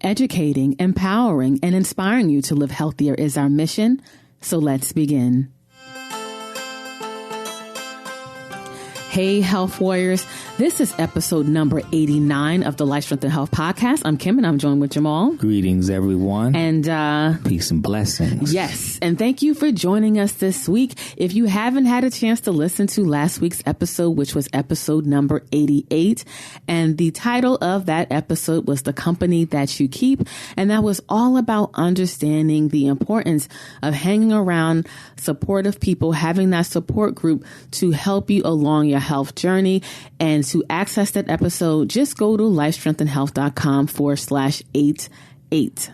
Educating, empowering, and inspiring you to live healthier is our mission. So let's begin. Hey, Health Warriors. This is episode number 89 of the Life, Strength, and Health podcast. I'm Kim, and I'm joined with Jamal. Greetings, everyone. And peace and blessings. Yes. And thank you for joining us this week. If you haven't had a chance to listen to last week's episode, which was episode number 88, and the title of that episode was The Company That You Keep. And that was all about understanding the importance of hanging around supportive people, having that support group to help you along your health journey. And to access that episode, just go to lifestrengthandhealth.com/88.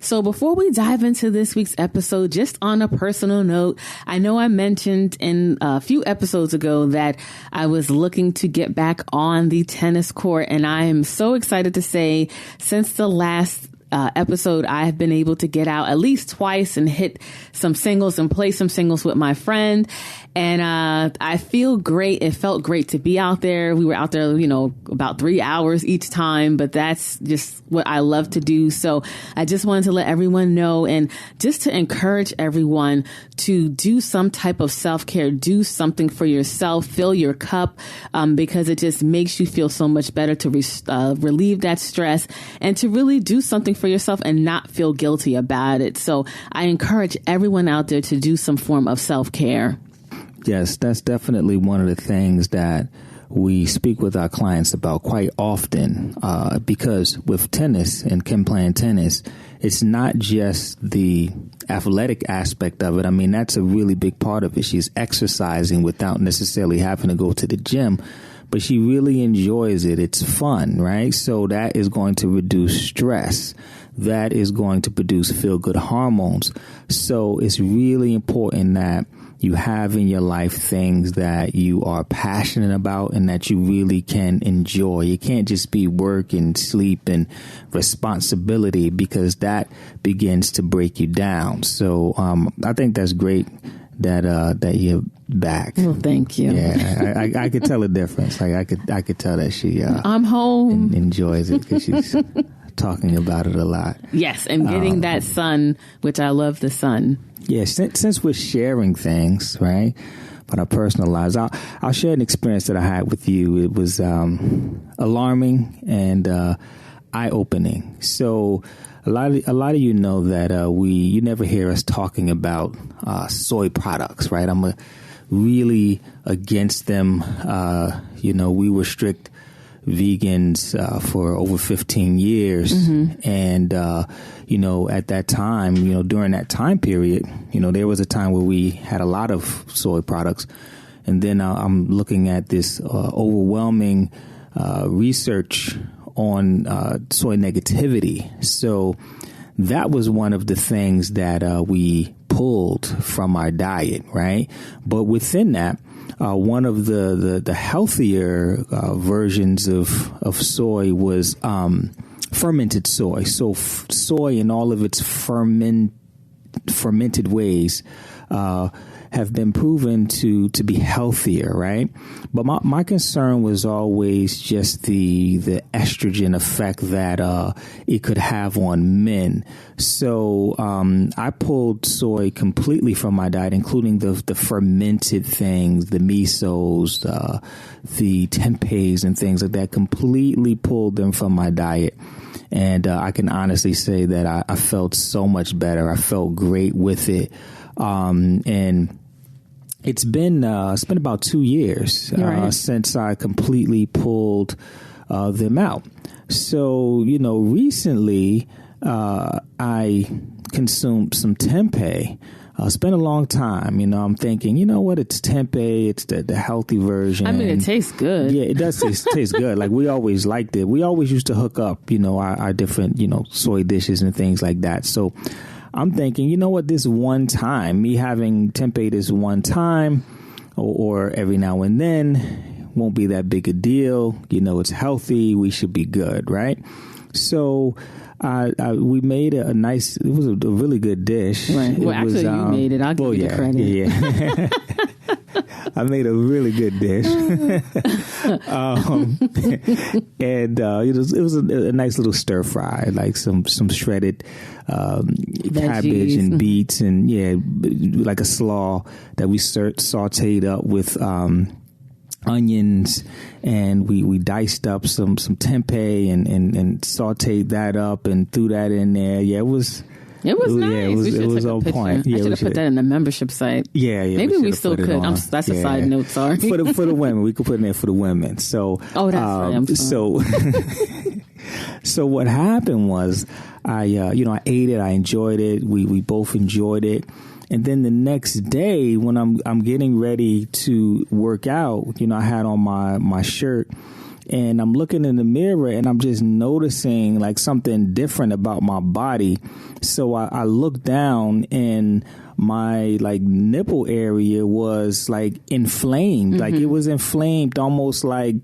So before we dive into this week's episode, just on a personal note, I know I mentioned in a few episodes ago that I was looking to get back on the tennis court, and I am so excited to say since the last episode, I have been able to get out at least twice and hit some singles and play some singles with my friend. And I feel great. It felt great to be out there. We were out there, about 3 hours each time, but that's just what I love to do. So I just wanted to let everyone know and just to encourage everyone to do some type of self-care, do something for yourself, fill your cup, because it just makes you feel so much better to relieve that stress and to really do something for yourself and not feel guilty about it. So I encourage everyone out there to do some form of self-care. Yes, that's definitely one of the things that we speak with our clients about quite often, because with tennis and Kim playing tennis, it's not just the athletic aspect of it. I mean, that's a really big part of it. She's exercising without necessarily having to go to the gym, but she really enjoys it. It's fun, right? So that is going to reduce stress. That is going to produce feel-good hormones. So it's really important that you have in your life things that you are passionate about and that you really can enjoy. You can't just be work and sleep and responsibility, because that begins to break you down. So I think that's great that you're back. Well, thank you. Yeah, I could tell a difference. Like I could tell that she I'm home enjoys it because she's talking about it a lot. Yes, and getting that sun, which I love the sun. Yeah, since we're sharing things, right, about our personal lives, I'll share an experience that I had with you. It was alarming and eye-opening. So a lot of you know that you never hear us talking about soy products, right? I'm really against them. We were strict vegans for over 15 years. Mm-hmm. And, at that time, during that time period, there was a time where we had a lot of soy products. And then I'm looking at this overwhelming research on soy negativity. So that was one of the things that we pulled from our diet, right? But within that, one of the healthier versions of soy was fermented soy. So soy in all of its fermented ways have been proven to be healthier, right? But my concern was always just the estrogen effect that it could have on men. So I pulled soy completely from my diet, including the fermented things, the misos, the tempehs and things like that. Completely pulled them from my diet. And I can honestly say that I felt so much better. I felt great with it. And it's been about 2 years since I completely pulled them out. So, recently I consumed some tempeh. It's been a long time. I'm thinking, it's tempeh. It's the healthy version. I mean, it tastes good. Yeah, it does taste good. Like we always liked it. We always used to hook up, our different, soy dishes and things like that. So I'm thinking, this one time, me having tempeh this one time or every now and then won't be that big a deal. It's healthy. We should be good, right? So we made it was a really good dish. Right. Well, actually, you made it. I'll give you the credit. Yeah. I made a really good dish. And it was a nice little stir fry, like some shredded cabbage and beets, and like a slaw that we sauteed up with onions, and we diced up some tempeh and sauteed that up and threw that in there. It was nice. Yeah, it was on point. I should have put that in the membership site. Maybe we still could. That's a side note. Sorry. For the women, we could put it in there for the women. So that's right. So what happened was I ate it. I enjoyed it. We both enjoyed it. And then the next day, when I'm getting ready to work out, I had on my shirt, and I'm looking in the mirror, and I'm just noticing like something different about my body. So I looked down, and my like nipple area was like inflamed. Mm-hmm. Like it was inflamed, almost like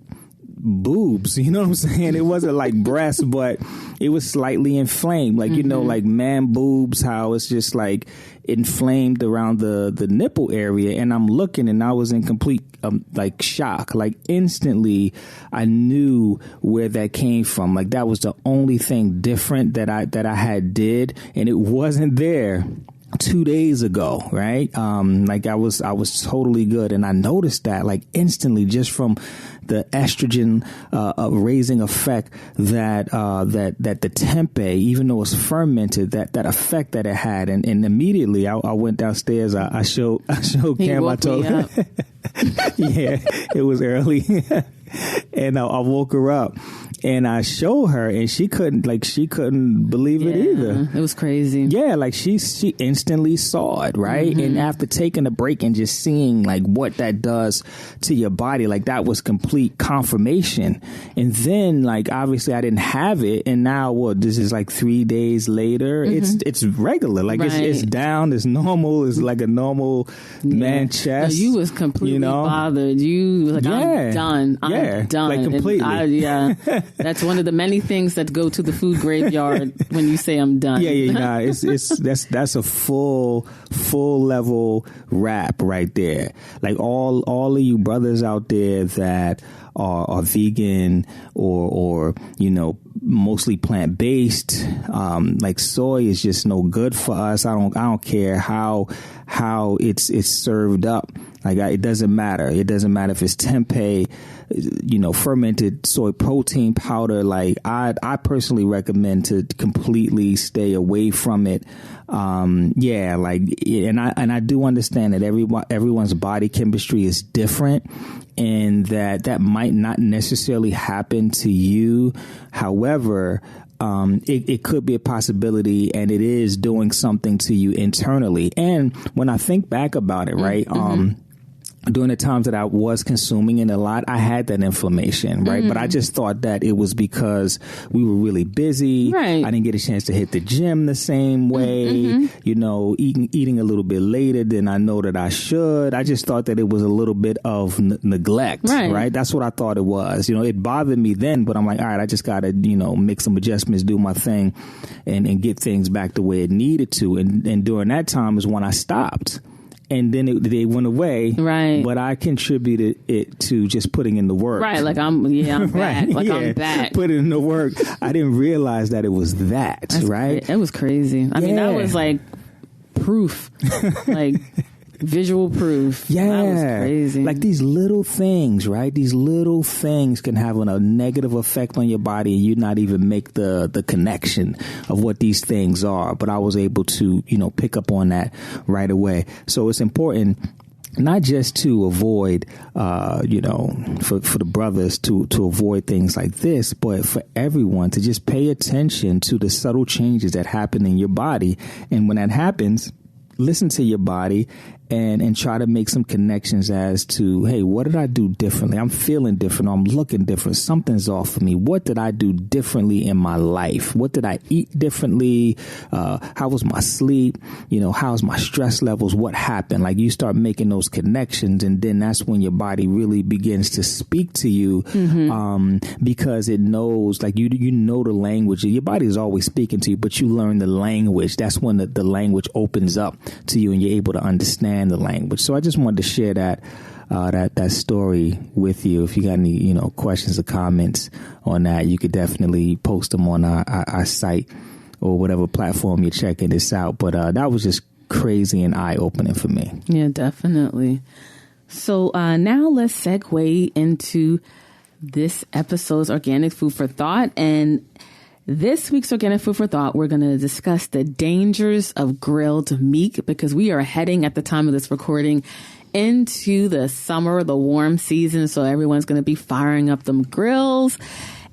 boobs, you know what I'm saying? It wasn't like breasts, but it was slightly inflamed, like like man boobs, how it's just like inflamed around the nipple area. And I'm looking, and I was in complete like shock. Like instantly I knew where that came from. Like that was the only thing different that I had did, and it wasn't there 2 days ago, right? Like I was totally good, and I noticed that like instantly just from the estrogen raising effect that the tempeh, even though it's fermented, that effect that it had, and immediately I went downstairs. I showed Cam. I told her, yeah, it was early, and I woke her up. And I showed her, and she couldn't believe it either. It was crazy. Yeah, like she instantly saw it, right? Mm-hmm. And after taking a break and just seeing like what that does to your body, like that was complete confirmation. And then like obviously I didn't have it, and now this is like 3 days later. Mm-hmm. It's regular, like right. it's down, it's normal, it's like a normal man chest. No, you was completely bothered. You like I'm done. I'm done. Like completely. That's one of the many things that go to the food graveyard when you say I'm done. That's a full level wrap right there. Like all of you brothers out there that are vegan or mostly plant based. Like soy is just no good for us. I don't care how it's served up. Like it doesn't matter. It doesn't matter if it's tempeh, fermented soy protein powder. Like I personally recommend to completely stay away from it. And I do understand that everyone's body chemistry is different, and that might not necessarily happen to you. However, it could be a possibility, and it is doing something to you internally. And when I think back about it, right, during the times that I was consuming it a lot, I had that inflammation, right? But I just thought that it was because we were really busy. Right. I didn't get a chance to hit the gym the same way, eating a little bit later than I know that I should. I just thought that it was a little bit of neglect, right? That's what I thought it was. It bothered me then, but I'm like, all right, I just got to, make some adjustments, do my thing, and get things back the way it needed to. And during that time is when I stopped. And then they went away. Right. But I contributed it to just putting in the work. Right. Like I'm back. Right. Like I'm back. Put in the work. I didn't realize that it was that, right? It was crazy. I mean, that was like proof. Like visual proof. Yeah. That was crazy. Like these little things, right? These little things can have a negative effect on your body, and you not even make the connection of what these things are. But I was able to, pick up on that right away. So it's important not just to avoid, for the brothers to avoid things like this, but for everyone to just pay attention to the subtle changes that happen in your body. And when that happens, listen to your body and try to make some connections as to, hey, what did I do differently? I'm feeling different. I'm looking different. Something's off for me. What did I do differently in my life? What did I eat differently? How was my sleep? How's my stress levels? What happened? Like you start making those connections, and then that's when your body really begins to speak to you, because it knows, like you know the language. Your body is always speaking to you, but you learn the language. That's when the language opens up to you, and you're able to understand the language. So I just wanted to share that that story with you. If you got any, questions or comments on that, you could definitely post them on our site or whatever platform you're checking this out. But that was just crazy and eye-opening for me. Yeah, definitely. So now let's segue into this episode's Organic Food for Thought. And this week's Organic Food for Thought, we're going to discuss the dangers of grilled meat, because we are heading at the time of this recording into the summer, the warm season. So everyone's going to be firing up them grills.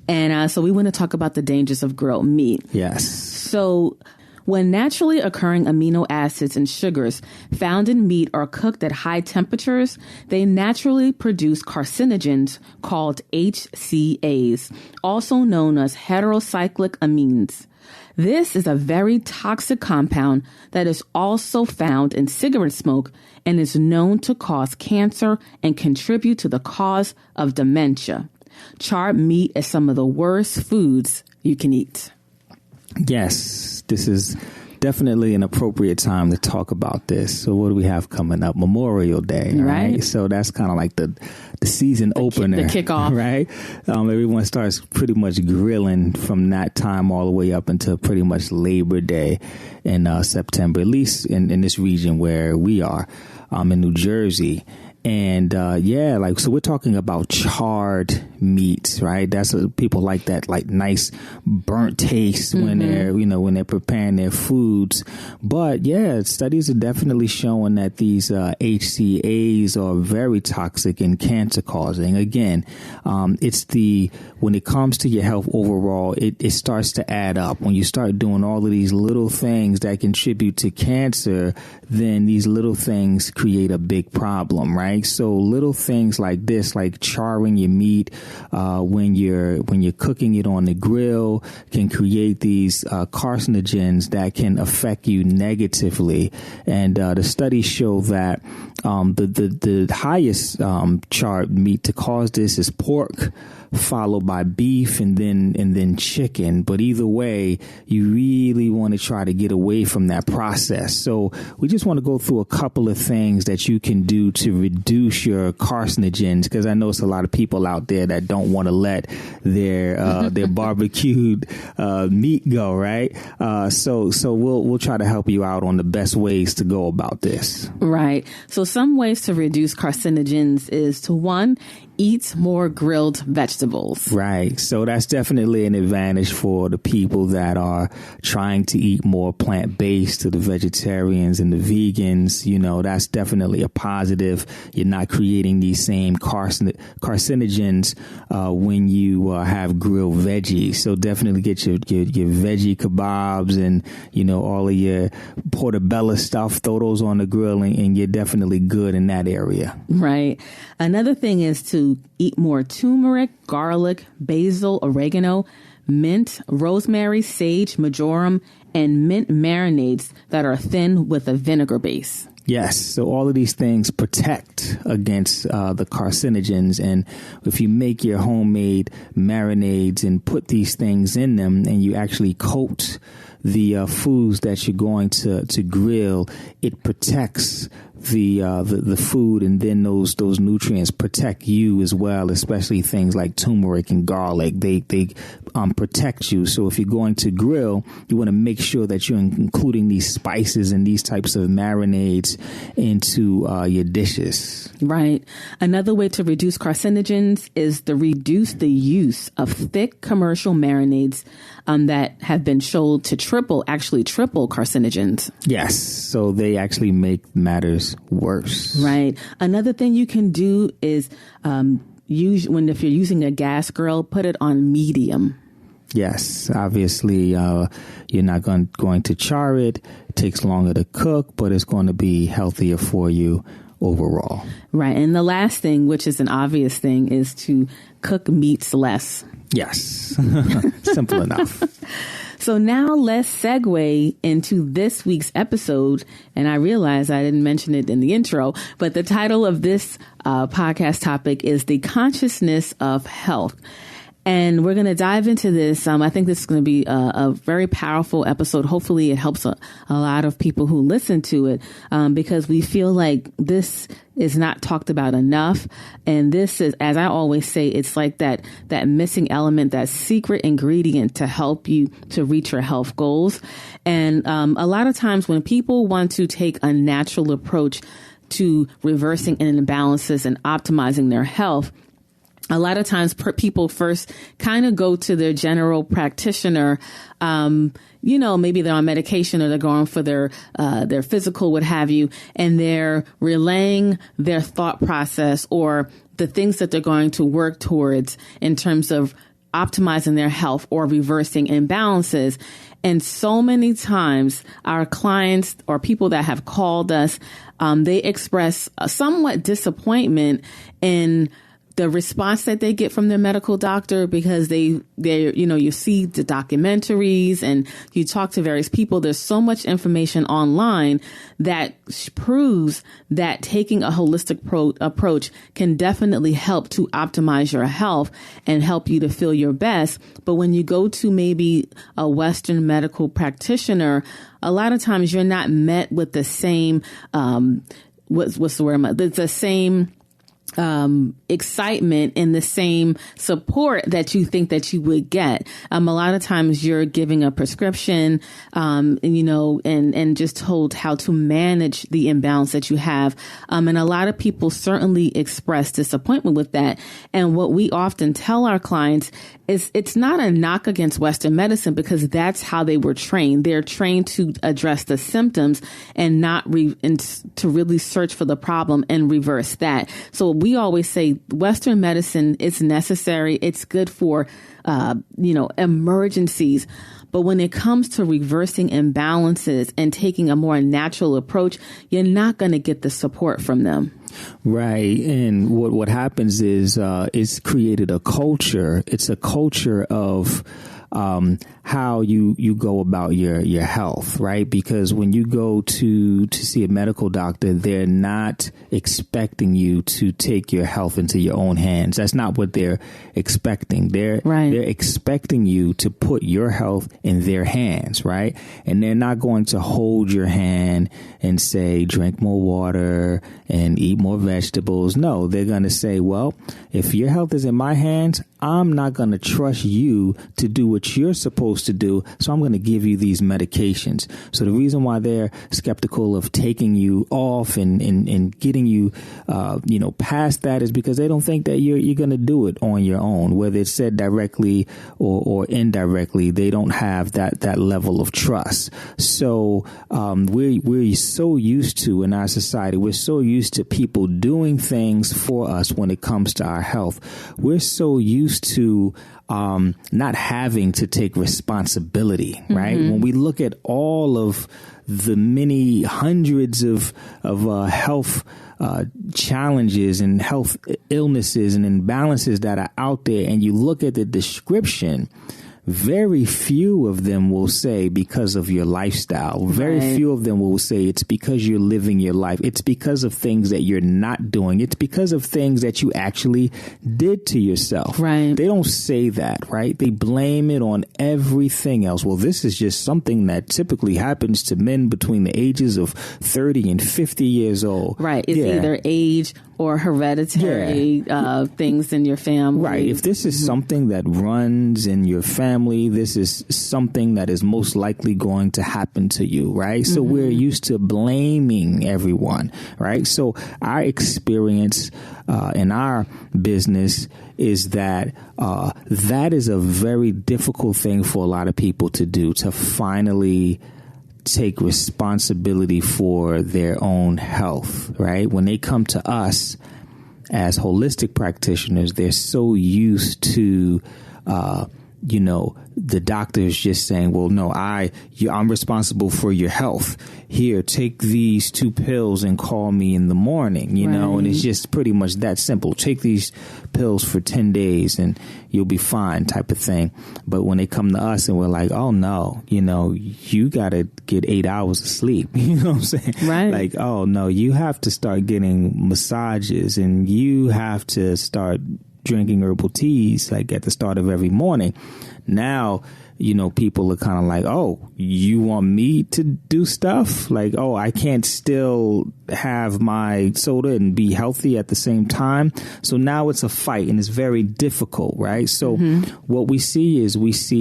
And so we want to talk about the dangers of grilled meat. Yes. So when naturally occurring amino acids and sugars found in meat are cooked at high temperatures, they naturally produce carcinogens called HCAs, also known as heterocyclic amines. This is a very toxic compound that is also found in cigarette smoke and is known to cause cancer and contribute to the cause of dementia. Charred meat is some of the worst foods you can eat. Yes, this is definitely an appropriate time to talk about this. So what do we have coming up? Memorial Day, right? So that's kind of like the season opener. The kickoff. Right? Everyone starts pretty much grilling from that time all the way up until pretty much Labor Day in September, at least in this region where we are, in New Jersey. And so we're talking about charred meats, right? That's what people like, that like nice burnt taste when they're preparing their foods. But yeah, studies are definitely showing that these HCAs are very toxic and cancer causing. Again, when it comes to your health overall, it starts to add up. When you start doing all of these little things that contribute to cancer, then these little things create a big problem, right? So little things like this, like charring your meat when you're cooking it on the grill, can create these carcinogens that can affect you negatively. And the studies show that the highest charred meat to cause this is pork, followed by beef, and then chicken. But either way, you really want to try to get away from that process. So we just want to go through a couple of things that you can do to reduce your carcinogens, because I know it's a lot of people out there that don't want to let their barbecued meat go, right? So we'll try to help you out on the best ways to go about this. Right. So some ways to reduce carcinogens is to, one, eat more grilled vegetables. Right. So that's definitely an advantage for the people that are trying to eat more plant-based, to the vegetarians and the vegans. That's definitely a positive. You're not creating these same carcinogens when you have grilled veggies. So definitely get your veggie kebabs and, all of your portobello stuff. Throw those on the grill and you're definitely good in that area. Right. Another thing is to eat more turmeric, garlic, basil, oregano, mint, rosemary, sage, marjoram, and mint marinades that are thin with a vinegar base. Yes. So all of these things protect against the carcinogens. And if you make your homemade marinades and put these things in them and you actually coat the foods that you're going to grill, it protects the food, and then those nutrients protect you as well, especially things like turmeric and garlic. They protect you. So if you're going to grill, you want to make sure that you're including these spices and these types of marinades into your dishes. Right. Another way to reduce carcinogens is to reduce the use of thick commercial marinades that have been shown to triple carcinogens. Yes. So they actually make matters worse. Right. Another thing you can do is if you're using a gas grill, put it on medium. Yes, obviously, you're not going to char it. It takes longer to cook, but it's going to be healthier for you overall. Right. And the last thing, which is an obvious thing, is to cook meats less. Yes. Simple enough. So now let's segue into this week's episode. And I realize I didn't mention it in the intro, but the title of this podcast topic is The Consciousness of Health. And we're going to dive into this. I think this is going to be a very powerful episode. Hopefully it helps a lot of people who listen to it, because we feel like this is not talked about enough. And this is, as I always say, it's like that missing element, that secret ingredient to help you to reach your health goals. And a lot of times when people want to take a natural approach to reversing imbalances and optimizing their health, a lot of times people first kind of go to their general practitioner. Maybe they're on medication or they're going for their physical, what have you, and they're relaying their thought process or the things that they're going to work towards in terms of optimizing their health or reversing imbalances. And so many times our clients or people that have called us, they express a somewhat disappointment in the response that they get from their medical doctor, because you see the documentaries and you talk to various people. There's so much information online that proves that taking a holistic approach can definitely help to optimize your health and help you to feel your best. But when you go to maybe a Western medical practitioner, a lot of times you're not met with the same, what's the word? The same excitement and the same support that you think that you would get. A lot of times you're giving a prescription, and just told how to manage the imbalance that you have. And a lot of people certainly express disappointment with that. And what we often tell our clients is it's not a knock against Western medicine, because that's how they were trained. They're trained to address the symptoms and not to really search for the problem and reverse that. So we always say Western medicine is necessary. It's good for, emergencies. But when it comes to reversing imbalances and taking a more natural approach, you're not going to get the support from them. Right. And what happens is it's created a culture. It's a culture of how you go about your health, right? Because when you go to see a medical doctor, they're not expecting you to take your health into your own hands. That's not what they're expecting. They're expecting you to put your health in their hands, right? And they're not going to hold your hand and say, drink more water and eat more vegetables. No, they're going to say, well, if your health is in my hands, I'm not going to trust you to do what you're supposed to do. So I'm going to give you these medications. So the reason why they're skeptical of taking you off and getting you, past that is because they don't think that you're going to do it on your own, whether it's said directly or indirectly. They don't have that level of trust. So we're so used to, in our society, we're so used to people doing things for us when it comes to our health. We're so used to not having to take responsibility, right? Mm-hmm. When we look at all of the many hundreds of health challenges and health illnesses and imbalances that are out there, and you look at the description, very few of them will say because of your lifestyle. Very few of them will say it's because you're living your life. It's because of things that you're not doing. It's because of things that you actually did to yourself. Right. They don't say that, right? They blame it on everything else. Well, this is just something that typically happens to men between the ages of 30 and 50 years old. Right. It's either age or hereditary things in your family. Right. If this is something that runs in your family, this is something that is most likely going to happen to you, right? So we're used to blaming everyone, right? So our experience in our business is that that is a very difficult thing for a lot of people to do, to finally take responsibility for their own health, right? When they come to us as holistic practitioners, they're so used to the doctor is just saying, well, no, I'm responsible for your health. Here, take these 2 pills and call me in the morning, and it's just pretty much that simple. Take these pills for 10 days and you'll be fine type of thing. But when they come to us and we're like, oh, no, you got to get 8 hours of sleep. You know what I'm saying? Right. Like, oh, no, you have to start getting massages and you have to start drinking herbal teas like at the start of every morning. Now, people are kind of like, oh, you want me to do stuff? Like, oh, I can't still have my soda and be healthy at the same time. So now it's a fight and it's very difficult, right? So what we see is we sum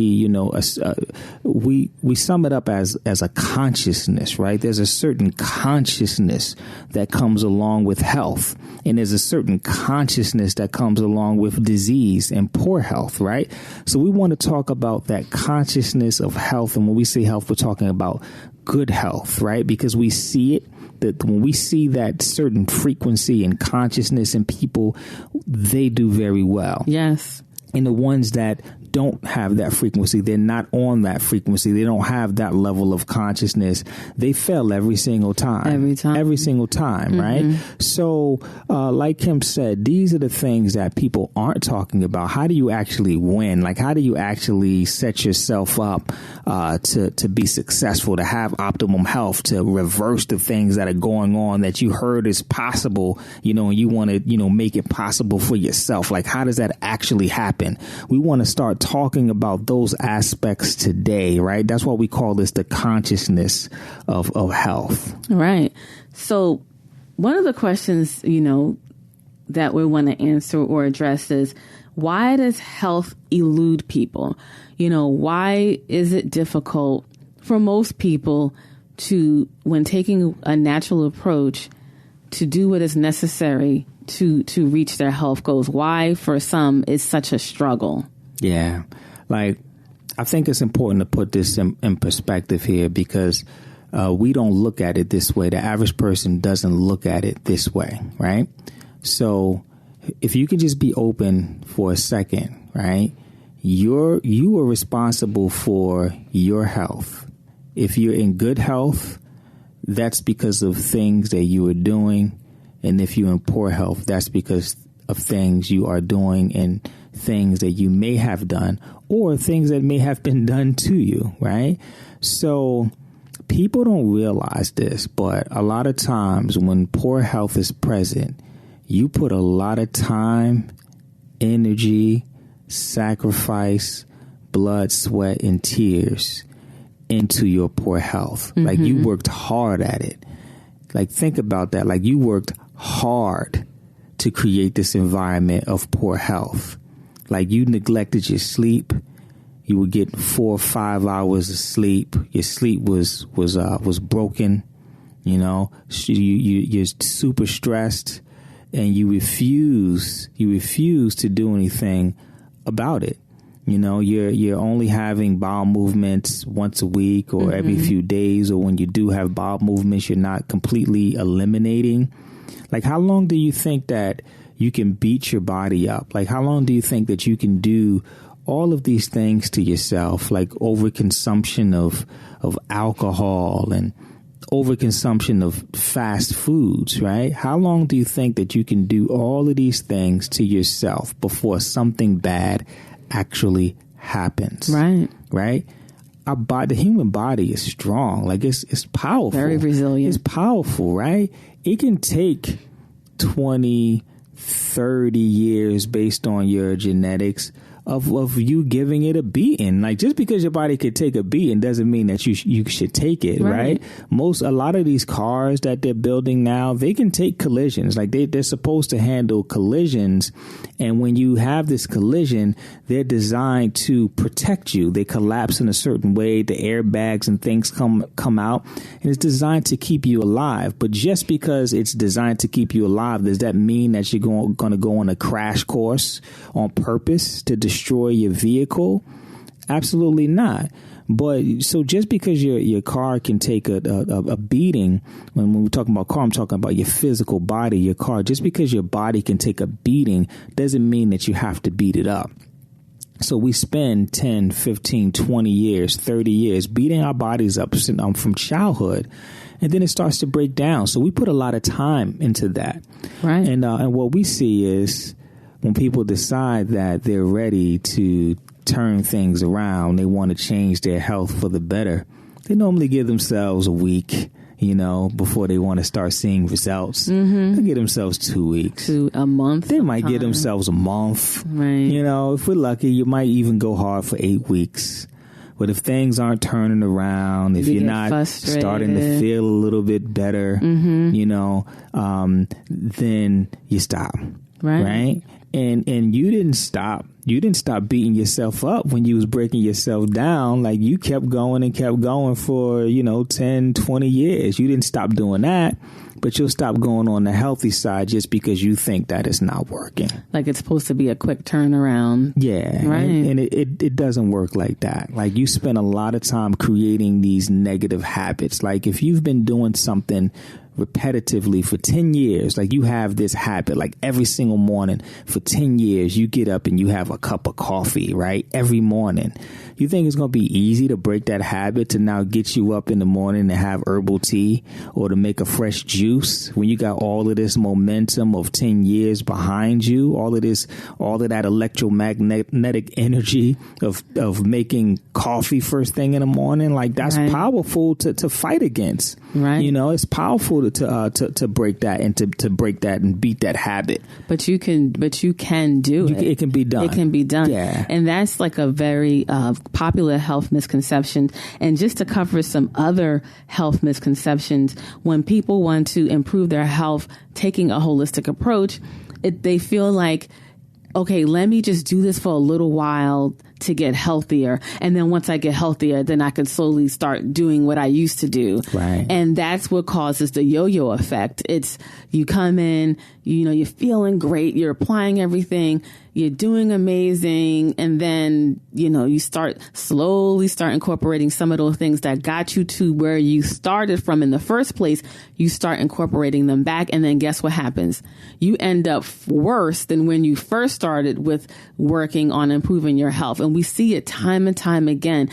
it up as a consciousness, right? There's a certain consciousness that comes along with health. And there's a certain consciousness that comes along with disease and poor health, right? So we want to talk about that consciousness of health. And when we say health, we're talking about good health, right? Because we see it, that when we see that certain frequency and consciousness in people, they do very well. Yes. And the ones that don't have that frequency, they're not on that frequency, they don't have that level of consciousness, they fail every single time. Every single time, right? So like Kim said, these are the things that people aren't talking about. How do you actually win? Like, how do you actually set yourself up to be successful, to have optimum health, to reverse the things that are going on that you heard is possible, and you want to, make it possible for yourself? Like, how does that actually happen? We want to start talking about those aspects today, right? That's why we call this the consciousness of health. Right. So one of the questions, that we want to answer or address is, why does health elude people? Why is it difficult for most people to, when taking a natural approach, to do what is necessary to reach their health goals? Why, for some, is such a struggle? Yeah. Like, I think it's important to put this in perspective here, because we don't look at it this way. The average person doesn't look at it this way, right? So if you could just be open for a second, right? You are responsible for your health. If you're in good health, that's because of things that you are doing. And if you're in poor health, that's because of things you are doing and things that you may have done or things that may have been done to you, right? So people don't realize this, but a lot of times when poor health is present, you put a lot of time, energy, sacrifice, blood, sweat, and tears into your poor health. Like, you worked hard at it. Like, think about that. Like, you worked hard to create this environment of poor health. Like, you neglected your sleep. You would get 4 or 5 hours of sleep. Your sleep was broken. You're super stressed, and you refuse to do anything about it. You're only having bowel movements once a week or every few days, or when you do have bowel movements, you're not completely eliminating. Like, how long do you think that you can beat your body up? Like, how long do you think that you can do all of these things to yourself, like overconsumption of alcohol and overconsumption of fast foods, right? How long do you think that you can do all of these things to yourself before something bad actually happens? Right? The human body is strong. Like, it's powerful. Very resilient. It's powerful, right? It can take 20, 30 years based on your genetics of you giving it a beating. Like, just because your body could take a beating doesn't mean that you should take it, right? A lot of these cars that they're building now, they can take collisions. Like, they're supposed to handle collisions. And when you have this collision, they're designed to protect you. They collapse in a certain way. The airbags and things come out, and it's designed to keep you alive. But just because it's designed to keep you alive, does that mean that you're going to go on a crash course on purpose to destroy your vehicle? Absolutely not. But so just because your car can take a beating, when we're talking about car, I'm talking about your physical body, your car. Just because your body can take a beating doesn't mean that you have to beat it up. So we spend 10, 15, 20 years, 30 years beating our bodies up from childhood, and then it starts to break down. So we put a lot of time into that. Right. And what we see is when people decide that they're ready to turn things around, they want to change their health for the better, they normally give themselves a week, before they want to start seeing results. They get themselves 2 weeks. To a month. They might get themselves a month. Right. If we're lucky, you might even go hard for 8 weeks. But if things aren't turning around, if you're not frustrated, starting to feel a little bit better, then you stop. Right? And you didn't stop. You didn't stop beating yourself up when you was breaking yourself down. Like, you kept going and kept going for, 10, 20 years. You didn't stop doing that, but you'll stop going on the healthy side just because you think that it's not working. Like, it's supposed to be a quick turnaround. Yeah. Right. And it doesn't work like that. Like, you spend a lot of time creating these negative habits. Like, if you've been doing something repetitively for 10 years, like you have this habit, like every single morning for 10 years, you get up and you have a cup of coffee, right? Every morning. You think it's going to be easy to break that habit, to now get you up in the morning and have herbal tea or to make a fresh juice when you got all of this momentum of 10 years behind you, all of that electromagnetic energy of making coffee first thing in the morning? Like, that's powerful to fight against. Right. It's powerful to break that and to break that and beat that habit. But you can do it. It can be done. It can be done. Yeah. And that's like a very popular health misconception. And just to cover some other health misconceptions, when people want to improve their health, taking a holistic approach, they feel like, okay, let me just do this for a little while to get healthier. And then once I get healthier, then I can slowly start doing what I used to do. Right. And that's what causes the yo-yo effect. It's you come in, you're feeling great. You're applying everything. You're doing amazing. And then, you slowly start incorporating some of those things that got you to where you started from in the first place. You start incorporating them back. And then guess what happens? You end up worse than when you first started with working on improving your health. And we see it time and time again.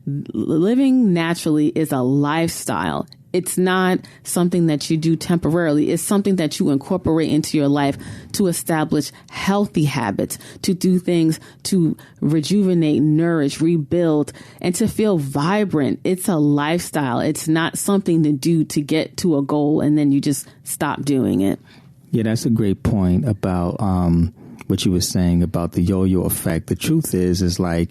Living naturally is a lifestyle. It's not something that you do temporarily. It's something that you incorporate into your life to establish healthy habits, to do things to rejuvenate, nourish, rebuild, and to feel vibrant. It's a lifestyle. It's not something to do to get to a goal and then you just stop doing it. Yeah, that's a great point about what you were saying about the yo-yo effect. The truth is like,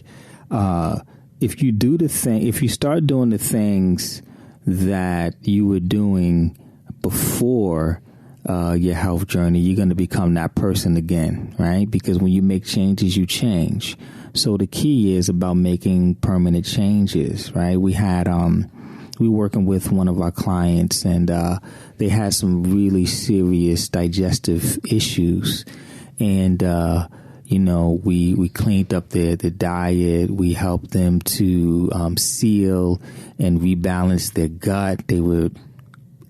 if you start doing the things that you were doing before your health journey, you're going to become that person again, right? Because when you make changes, you change. So the key is about making permanent changes, right? We were working with one of our clients, and they had some really serious digestive issues. And, we cleaned up their diet. We helped them to seal and rebalance their gut.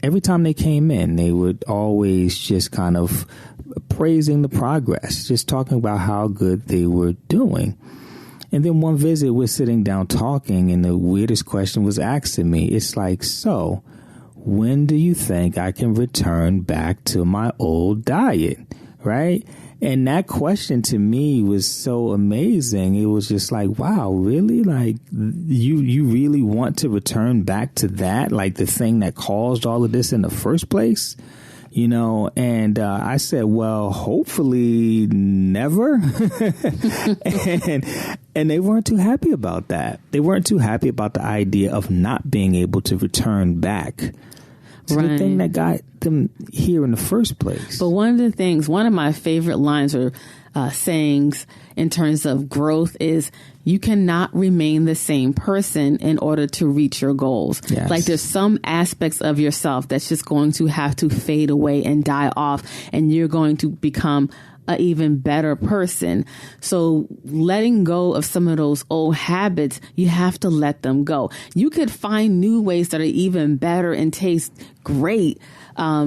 Every time they came in, they would always just kind of praising the progress, just talking about how good they were doing. And then one visit, we're sitting down talking, and the weirdest question was asking me. It's like, so when do you think I can return back to my old diet? Right? And that question to me was so amazing. It was just like, wow, really? Like, you really want to return back to that? Like the thing that caused all of this in the first place? And I said, well, hopefully never. and they weren't too happy about that. They weren't too happy about the idea of not being able to return back to the thing that got them here in the first place. But one of my favorite lines or sayings in terms of growth is you cannot remain the same person in order to reach your goals. Yes. Like there's some aspects of yourself that's just going to have to fade away and die off, and you're going to become an even better person. So letting go of some of those old habits, you have to let them go. You could find new ways that are even better and taste great.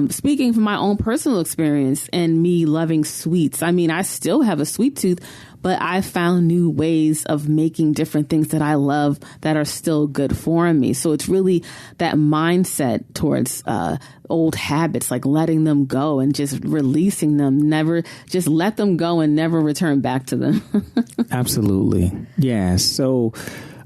Speaking from my own personal experience and me loving sweets, I mean, I still have a sweet tooth, but I found new ways of making different things that I love that are still good for me. So it's really that mindset towards old habits, like letting them go and just releasing them. Never just let them go and never return back to them. Absolutely. Yeah. So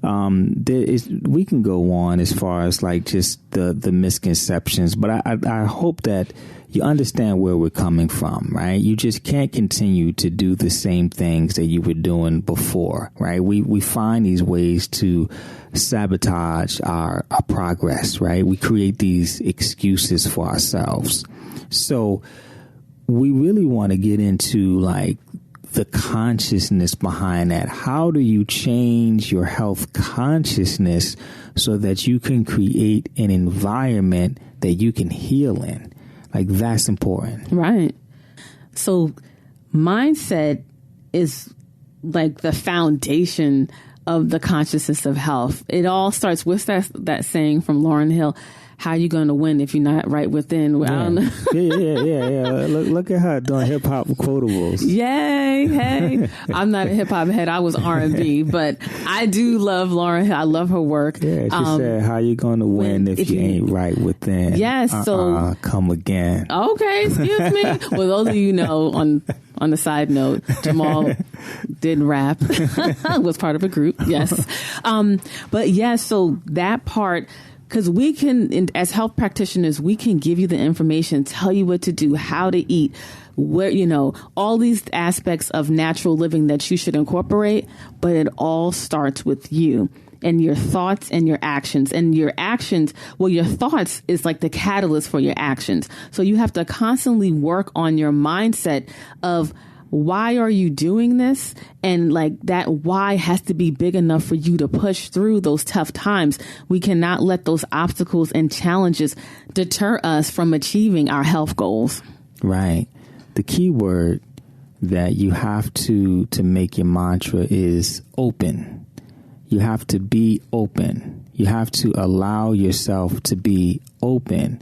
we can go on as far as like just the misconceptions, but I hope that you understand where we're coming from, right? You just can't continue to do the same things that you were doing before, right? We find these ways to sabotage our progress, right? We create these excuses for ourselves. So we really want to get into like the consciousness behind that. How do you change your health consciousness so that you can create an environment that you can heal in? Like, that's important. Right. So mindset is like the foundation of the consciousness of health. It all starts with that saying from Lauryn Hill, how are you going to win if you're not right within? Yeah. I don't know. yeah. Look at her doing hip hop quotables. Yay! Hey, I'm not a hip hop head. I was R&B, but I do love Lauryn Hill. I love her work. Yeah, she said, "How you going to win if you ain't right within?" Yes. So come again. Okay, excuse me. Well, those of you know, on the side note, Jamal did rap. Was part of a group. Yes. But yeah. So that part. Because we can, as health practitioners, we can give you the information, tell you what to do, how to eat, where, all these aspects of natural living that you should incorporate. But it all starts with you and your thoughts and your actions. And your actions, your thoughts is like the catalyst for your actions. So you have to constantly work on your mindset of, why are you doing this? And like that why has to be big enough for you to push through those tough times. We cannot let those obstacles and challenges deter us from achieving our health goals. Right. The key word that you have to make your mantra is open. You have to be open. You have to allow yourself to be open.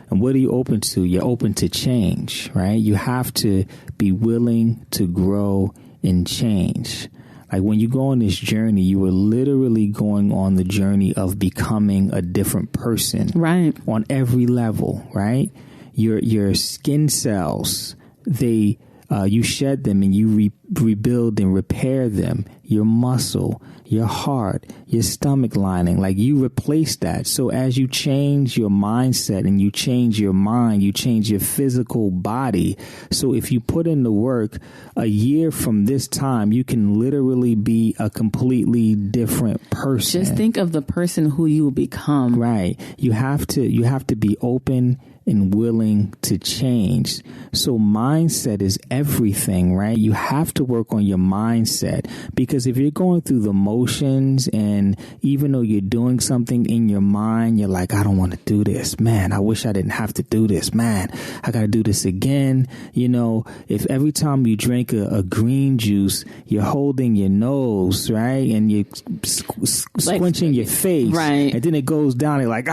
And what are you open to? You're open to change, right? You have to be willing to grow and change. Like when you go on this journey, you are literally going on the journey of becoming a different person. Right. On every level, right? Your skin cells, you shed them and you rebuild and repair them. Your muscle, your heart, your stomach lining, like you replace that. So as you change your mindset and you change your mind, you change your physical body. So if you put in the work, a year from this time, you can literally be a completely different person. Just think of the person who you will become. Right. You have to be open and willing to change. So mindset is everything, right? You have to work on your mindset, because if you're going through the motions and even though you're doing something in your mind, you're like, I don't want to do this. Man, I wish I didn't have to do this. Man, I got to do this again. If every time you drink a green juice, you're holding your nose, right? And you're squinching your face. Right. And then it goes down. You're like,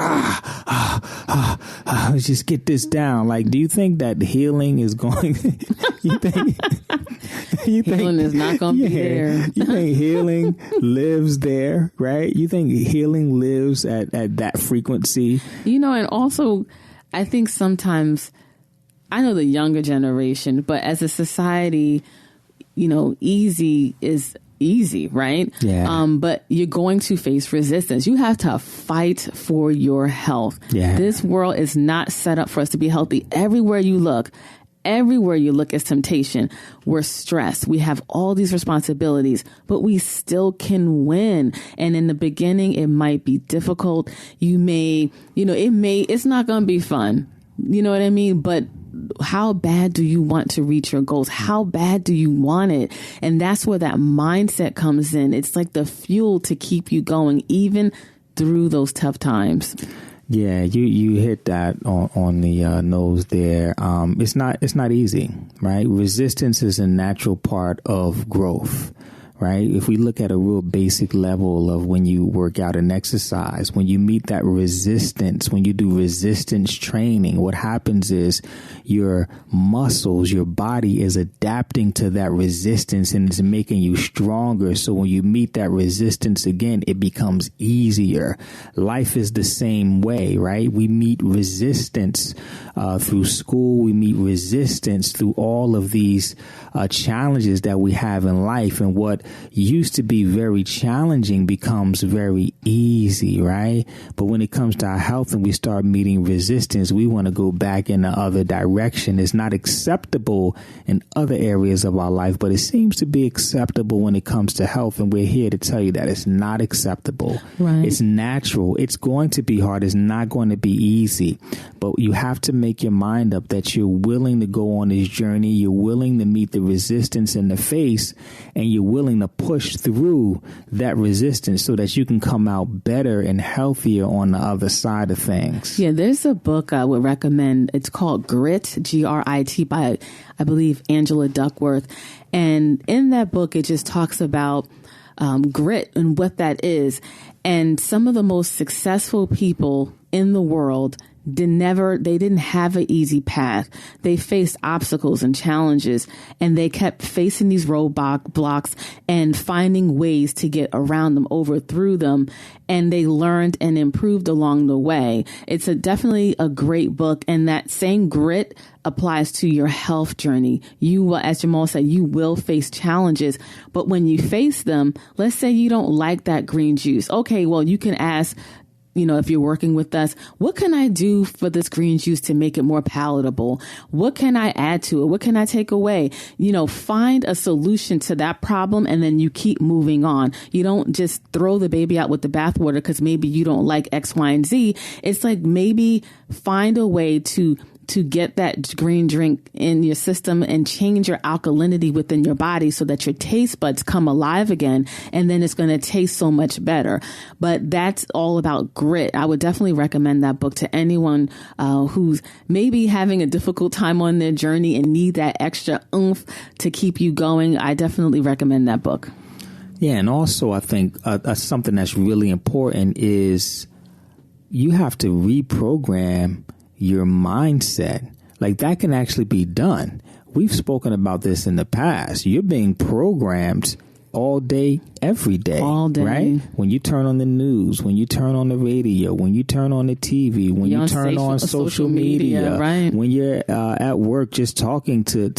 let's just get this down. Like, do you think that healing is going? Healing is not going to be there. You think healing lives there, right? You think healing lives at that frequency? And also, I think sometimes, I know the younger generation, but as a society, easy is easy, right? Yeah. But you're going to face resistance. You have to fight for your health. Yeah. This world is not set up for us to be healthy. Everywhere you look is temptation. We're stressed. We have all these responsibilities, but we still can win. And in the beginning, it might be difficult. It's not going to be fun. You know what I mean? But how bad do you want to reach your goals? How bad do you want it? And that's where that mindset comes in. It's like the fuel to keep you going, even through those tough times. Yeah, you hit that on the nose there. It's not easy, right? Resistance is a natural part of growth, right? If we look at a real basic level of when you work out and exercise, when you meet that resistance, when you do resistance training, what happens is your muscles, your body is adapting to that resistance and it's making you stronger. So when you meet that resistance again, it becomes easier. Life is the same way, right? We meet resistance through school. We meet resistance through all of these challenges that we have in life. And what used to be very challenging becomes very easy, right? But when it comes to our health and we start meeting resistance, we want to go back in the other direction. It's not acceptable in other areas of our life, but it seems to be acceptable when it comes to health. And we're here to tell you that it's not acceptable. Right. It's natural. It's going to be hard. It's not going to be easy. But you have to make your mind up that you're willing to go on this journey. You're willing to meet the resistance in the face, and you're willing to push through that resistance so that you can come out better and healthier on the other side of things. Yeah, there's a book I would recommend. It's called Grit, Grit, by, I believe, Angela Duckworth. And in that book, it just talks about grit and what that is. And some of the most successful people in the world didn't have an easy path. They faced obstacles and challenges, and they kept facing these roadblocks and finding ways to get around them, overthrough them, and they learned and improved along the way. It's definitely a great book, and that same grit applies to your health journey. You will, as Jamal said, you will face challenges, but when you face them, let's say you don't like that green juice. Okay, well, you can ask, if you're working with us, what can I do for this green juice to make it more palatable? What can I add to it? What can I take away? Find a solution to that problem, and then you keep moving on. You don't just throw the baby out with the bathwater because maybe you don't like X, Y, and Z. It's like maybe find a way to get that green drink in your system and change your alkalinity within your body so that your taste buds come alive again. And then it's going to taste so much better. But that's all about grit. I would definitely recommend that book to anyone who's maybe having a difficult time on their journey and need that extra oomph to keep you going. I definitely recommend that book. Yeah. And also, I think something that's really important is you have to reprogram your mindset. Like, that can actually be done. We've spoken about this in the past. You're being programmed all day, every day. All day. Right? When you turn on the news, when you turn on the radio, when you turn on the TV, when you turn on social media, right? When you're at work just talking to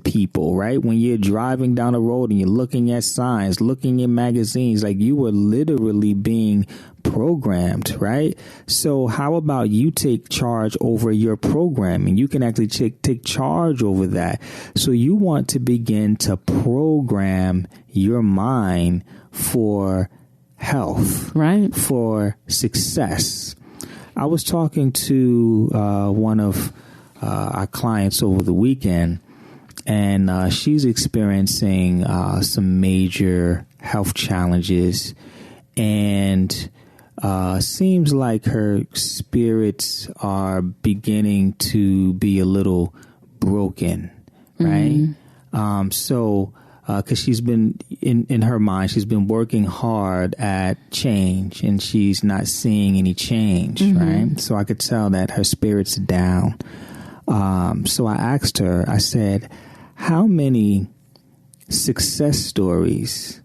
people, right? When you're driving down the road and you're looking at signs, looking at magazines, like, you were literally being programmed, right? So how about you take charge over your programming? You can actually take charge over that. So you want to begin to program your mind for health, right? For success. I was talking to one of our clients over the weekend, and she's experiencing some major health challenges, and seems like her spirits are beginning to be a little broken, right? Because she's been, in her mind, she's been working hard at change, and she's not seeing any change, right? So I could tell that her spirit's down. So I asked her, I said, how many success stories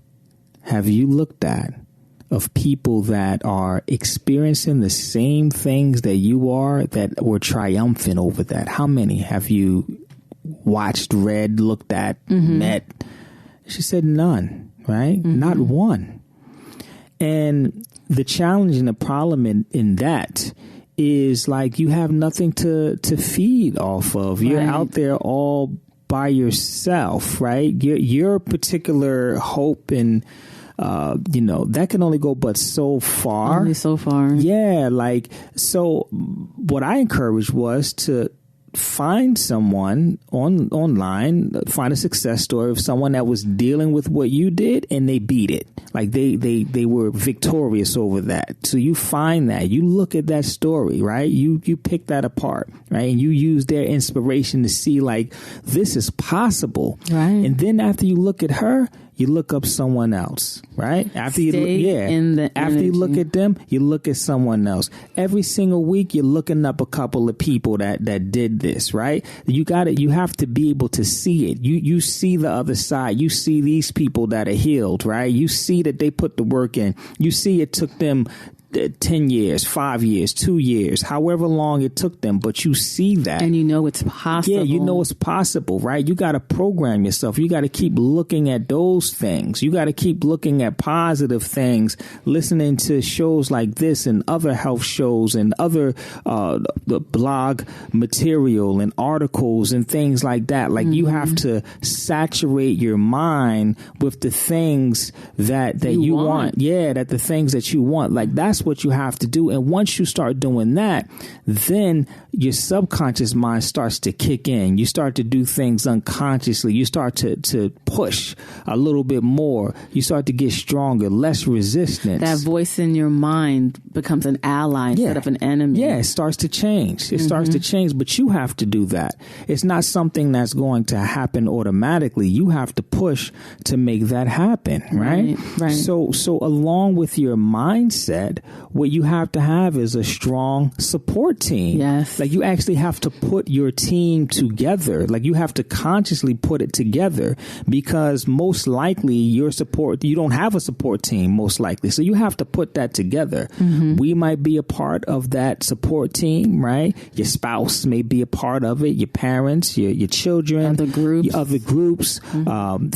have you looked at of people that are experiencing the same things that you are, that were triumphant over that? How many have you watched, read, looked at, met? She said none, right? Not one. And the challenge and the problem in that is, like, you have nothing to feed off of. You're out there all by yourself, right? Your particular hope and that can only go but so far. Only so far. Yeah. Like, so what I encouraged was to find someone online, find a success story of someone that was dealing with what you did, and they beat it. Like, they were victorious over that. So you find that, you look at that story, right? You pick that apart, right? And you use their inspiration to see, like, this is possible. Right. And then after you look at her, you look up someone else, right? After you look at them, you look at someone else. Every single week, you're looking up a couple of people that did this, right? You have to be able to see it. You see the other side. You see these people that are healed, right? You see that they put the work in. You see it took them 10 years, 5 years, 2 years, however long it took them, but you see that. And you know it's possible. Yeah, you know it's possible, right? You got to program yourself. You got to keep looking at those things. You got to keep looking at positive things, listening to shows like this and other health shows and other the blog material and articles and things like that. Like you have to saturate your mind with the things that you want. Yeah, that the things that you want. Like that's what you have to do. And once you start doing that, then your subconscious mind starts to kick in. You start to do things unconsciously. You start to push a little bit more. You start to get stronger, less resistance. That voice in your mind becomes an ally instead of an enemy. Yeah, it starts to change. It starts to change, but you have to do that. It's not something that's going to happen automatically. You have to push to make that happen, right? Right. So along with your mindset, what you have to have is a strong support team. Yes. Like you actually have to put your team together. Like you have to consciously put it together because most likely you don't have a support team, most likely. So you have to put that together. We might be a part of that support team, right? Your spouse may be a part of it, your parents, your children, other groups,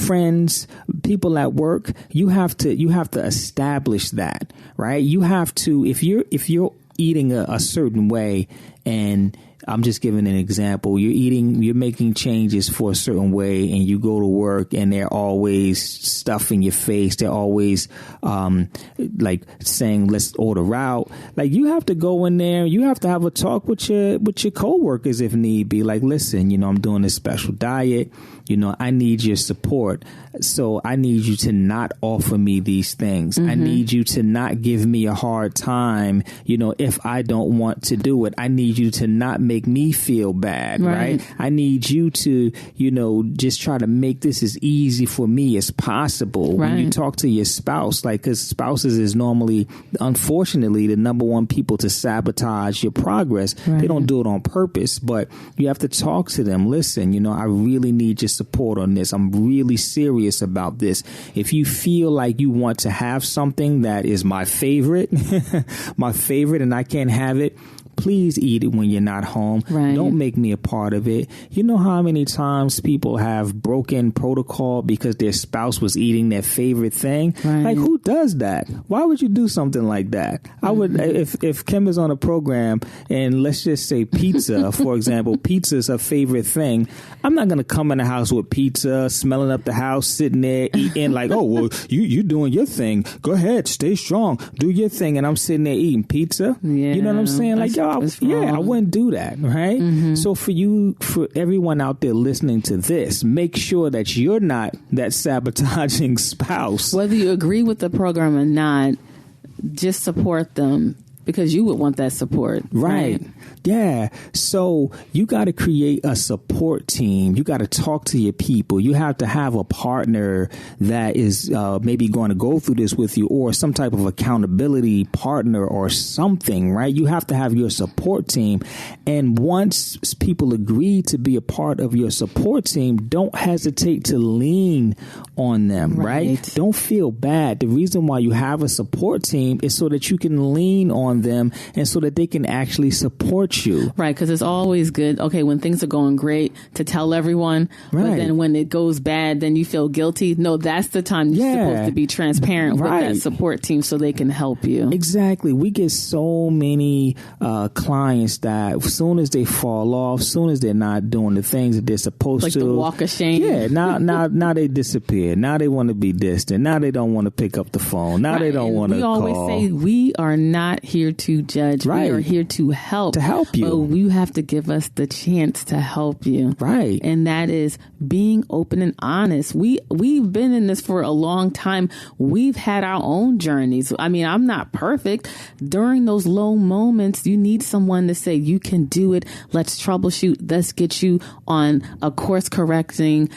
friends, people at work. You have to establish that, right? You have to, if you're eating a certain way, and I'm just giving an example. You're making changes for a certain way, and you go to work and they're always stuffing your face. They're always like saying, let's order out. Like you have to go in there. You have to have a talk with your coworkers if need be. Like, listen, I'm doing this special diet. I need your support. So I need you to not offer me these things. I need you to not give me a hard time, if I don't want to do it. I need you to not make me feel bad, right? I need you to, just try to make this as easy for me as possible. Right. When you talk to your spouse, because spouses is normally, unfortunately, the number one people to sabotage your progress. Right. They don't do it on purpose, but you have to talk to them. Listen, I really need your support on this. I'm really serious about this. If you feel like you want to have something that is my favorite, and I can't have it, please eat it when you're not home. Right. Don't make me a part of it. You know how many times people have broken protocol because their spouse was eating their favorite thing? Right. Like, who does that? Why would you do something like that? I would, if Kim is on a program and let's just say pizza, for example, pizza is her favorite thing. I'm not going to come in the house with pizza, smelling up the house, sitting there eating like, oh, well, you doing your thing. Go ahead, stay strong, do your thing. And I'm sitting there eating pizza. Yeah. You know what I'm saying? Like, yo, I wouldn't do that, right? So for everyone out there listening to this, make sure that you're not that sabotaging spouse. Whether you agree with the program or not, just support them because you would want that support. Right. Yeah. So you got to create a support team. You got to talk to your people. You have to have a partner that is maybe going to go through this with you, or some type of accountability partner or something, right? You have to have your support team. And once people agree to be a part of your support team, don't hesitate to lean on them, right? Don't feel bad. The reason why you have a support team is so that you can lean on them and so that they can actually support you. Right, because it's always good, okay, when things are going great, to tell everyone, but then when it goes bad, then you feel guilty. No, that's the time you're supposed to be transparent with that support team so they can help you. Exactly. We get so many clients that as soon as they fall off, as soon as they're not doing the things that they're supposed like to. Like the walk of shame. Yeah, now they disappear. Now they want to be distant. Now they don't want to pick up the phone. Now they don't want to call. We always say we are not here to judge. We are here to help. To help you. But you have to give us the chance to help you. Right. And that is being open and honest. We've been in this for a long time. We've had our own journeys. I mean, I'm not perfect. During those low moments, you need someone to say, you can do it. Let's troubleshoot. Let's get you on a course correcting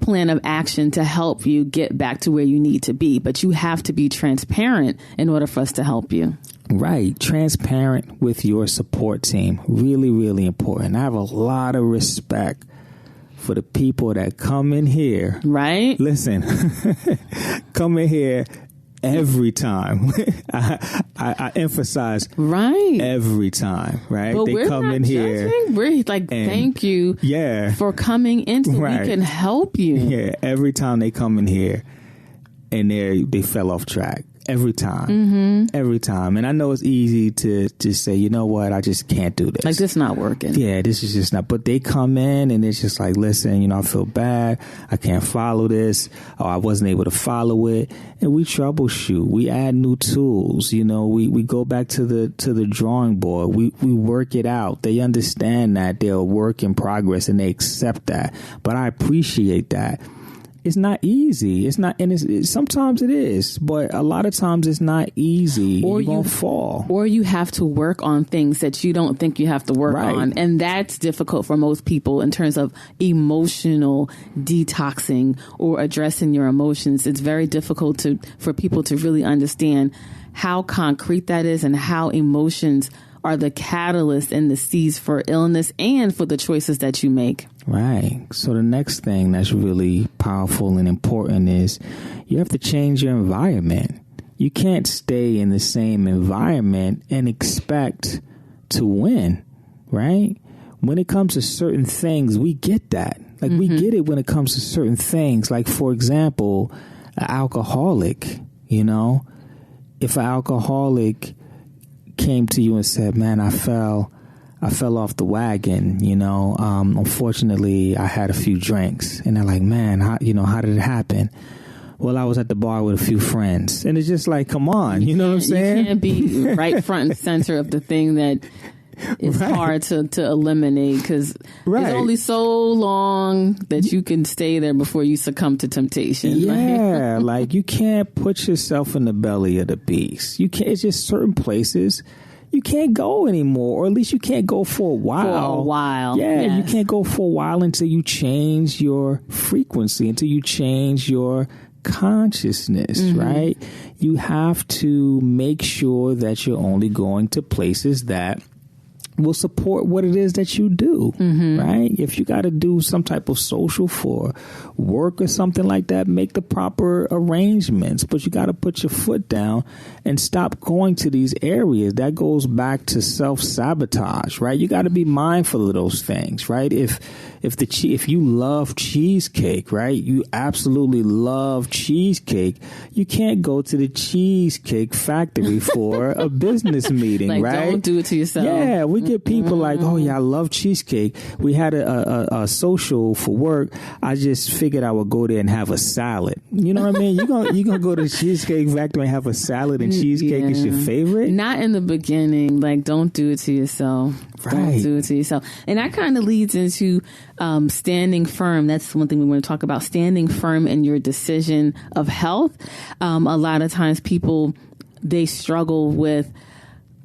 plan of action to help you get back to where you need to be. But you have to be transparent in order for us to help you. Right. Transparent with your support team. Really, really important. I have a lot of respect for the people that come in here. Right. Listen, come in here every time. I emphasize every time, right? But they come in here. We're like, thank you for coming in so we can help you. Yeah, every time they come in here and they fell off track. Every time. Every time. And I know it's easy to just say, you know what, I just can't do this. Like, this not working. Yeah, this is just not. But they come in and it's just like, listen, I feel bad. I can't follow this. Or I wasn't able to follow it. And we troubleshoot. We add new tools. We go back to the drawing board. We work it out. They understand that they're a work in progress and they accept that. But I appreciate that. It's not easy. It's not, and sometimes it is, but a lot of times it's not easy. Or you're gonna fall. Or you have to work on things that you don't think you have to work on. And that's difficult for most people in terms of emotional detoxing or addressing your emotions. It's very difficult for people to really understand how concrete that is and how emotions are the catalyst and the seeds for illness and for the choices that you make. Right. So the next thing that's really powerful and important is you have to change your environment. You can't stay in the same environment and expect to win, right? When it comes to certain things, we get that. Like we get it when it comes to certain things. Like, for example, an alcoholic, if an alcoholic came to you and said, man, I fell off the wagon, unfortunately I had a few drinks, and they're like, man, how did it happen? Well, I was at the bar with a few friends, and it's just like, come on, you know what I'm saying? You can't be right front and center of the thing that is hard to eliminate, because it's only so long that you can stay there before you succumb to temptation. Yeah, like you can't put yourself in the belly of the beast. You can't. It's just certain places you can't go anymore, or at least you can't go for a while. Yeah, you can't go for a while until you change your frequency, until you change your consciousness, right? You have to make sure that you're only going to places that will support what it is that you do, right? If you got to do some type of social for work or something like that, make the proper arrangements, but you got to put your foot down and stop going to these areas. That goes back to self-sabotage, right? You got to be mindful of those things, right? If you love cheesecake, right? You absolutely love cheesecake. You can't go to the Cheesecake Factory for a business meeting, right? Don't do it to yourself. Yeah, we get people like, oh yeah, I love cheesecake. We had a social for work. I just figured I would go there and have a salad. You know what I mean? You're gonna go to the Cheesecake Factory and have a salad, and cheesecake is your favorite? Not in the beginning. Like, don't do it to yourself. Right. Don't do it to yourself. And that kind of leads into standing firm. That's one thing we want to talk about. Standing firm in your decision of health. A lot of times people, they struggle with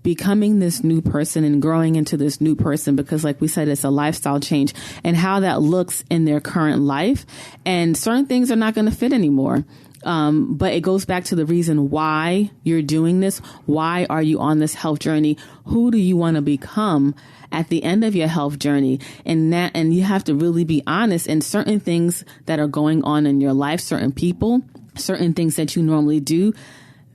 becoming this new person and growing into this new person, because like we said, it's a lifestyle change, and how that looks in their current life. And certain things are not going to fit anymore. But it goes back to the reason why you're doing this. Why are you on this health journey? Who do you want to become at the end of your health journey? And you have to really be honest in certain things that are going on in your life, certain people, certain things that you normally do.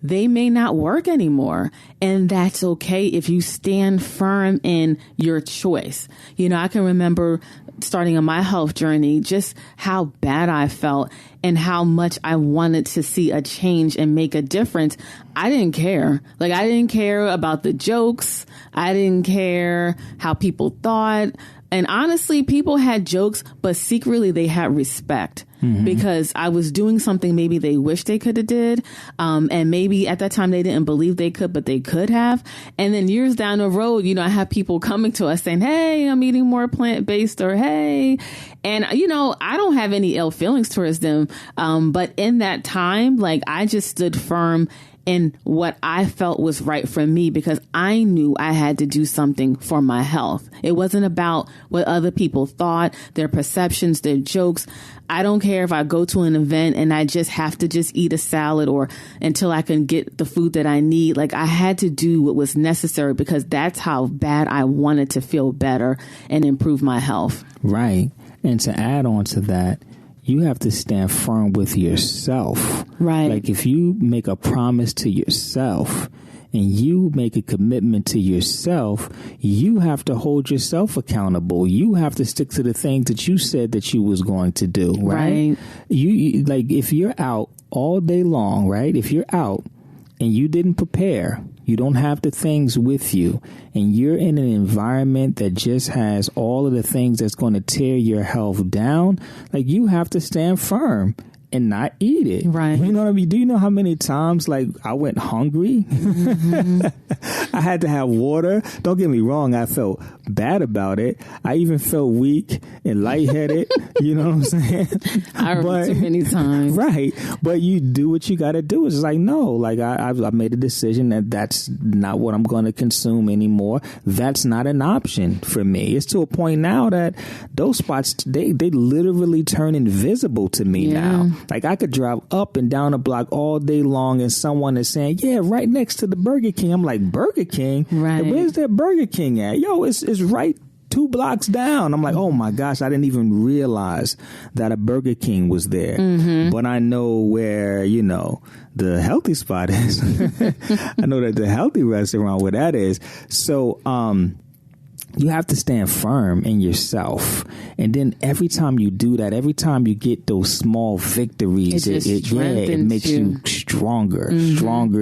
They may not work anymore. And that's okay if you stand firm in your choice. I can remember starting on my health journey, just how bad I felt and how much I wanted to see a change and make a difference. I didn't care. Like, I didn't care about the jokes. I didn't care how people thought. And honestly, people had jokes, but secretly they had respect. Because I was doing something maybe they wish they could have did. And maybe at that time they didn't believe they could, but they could have. And then years down the road, I have people coming to us saying, hey, I'm eating more plant-based, or hey. And, I don't have any ill feelings towards them. But in that time, like, I just stood firm in what I felt was right for me, because I knew I had to do something for my health. It wasn't about what other people thought, their perceptions, their jokes. I don't care if I go to an event and I just have to just eat a salad or until I can get the food that I need. Like, I had to do what was necessary, because that's how bad I wanted to feel better and improve my health. Right. And to add on to that, you have to stand firm with yourself. Right. Like if you make a promise to yourself and you make a commitment to yourself, you have to hold yourself accountable. You have to stick to the things that you said that you was going to do, right? You like if you're out all day long, right? If you're out and you didn't prepare, you don't have the things with you, and you're in an environment that just has all of the things that's going to tear your health down, like you have to stand firm and not eat it. Right. You know what I mean? Do you know how many times like I went hungry? Mm-hmm. I had to have water. Don't get me wrong. I felt bad about it. I even felt weak and lightheaded. You know what I'm saying? I remember too many times. Right. But you do what you got to do. It's like, no, like I made a decision that that's not what I'm going to consume anymore. That's not an option for me. It's to a point now that those spots, they literally turn invisible to me now. Like I could drive up and down a block all day long and someone is saying, yeah, right next to the Burger King. I'm like, Burger King? Right. Where's that Burger King at? Yo, it's right 2 blocks down. I'm like, oh my gosh, I didn't even realize that a Burger King was there. Mm-hmm. But I know where, you know, the healthy spot is. I know that the healthy restaurant where that is. So, you have to stand firm in yourself. And then every time you do that, every time you get those small victories, it makes you stronger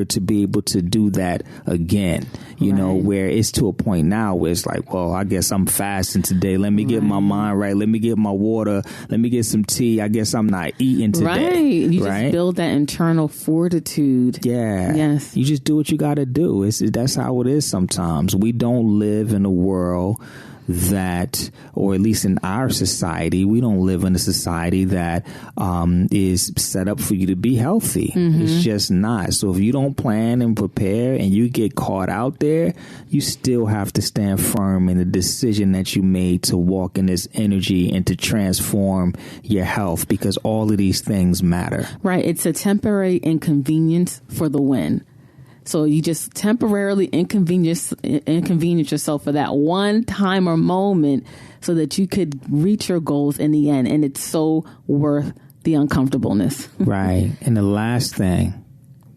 to be able to do that again. You know, where it's to a point now where it's like, well, I guess I'm fasting today. Let me get my mind right. Let me get my water. Let me get some tea. I guess I'm not eating today. Right. You just build that internal fortitude. Yeah. Yes. You just do what you got to do. That's how it is sometimes. We don't live in a world that, or at least in our society, we don't live in a society that is set up for you to be healthy. Mm-hmm. It's just not. So if you don't plan and prepare and you get caught out there, you still have to stand firm in the decision that you made to walk in this energy and to transform your health, because all of these things matter. Right. It's a temporary inconvenience for the win. So you just temporarily inconvenience yourself for that one time or moment so that you could reach your goals in the end. And it's so worth the uncomfortableness. Right. And the last thing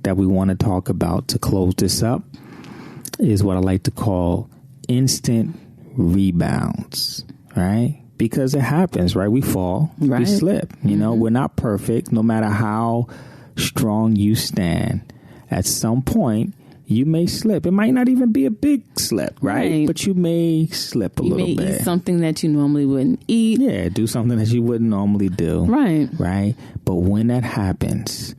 that we want to talk about to close this up is what I like to call instant rebounds. Right. Because it happens, right? We fall, we slip. You know, we're not perfect. No matter how strong you stand, at some point, you may slip. It might not even be a big slip, right? But you may slip a little bit. You may eat something that you normally wouldn't eat. Yeah, do something that you wouldn't normally do. Right? But when that happens,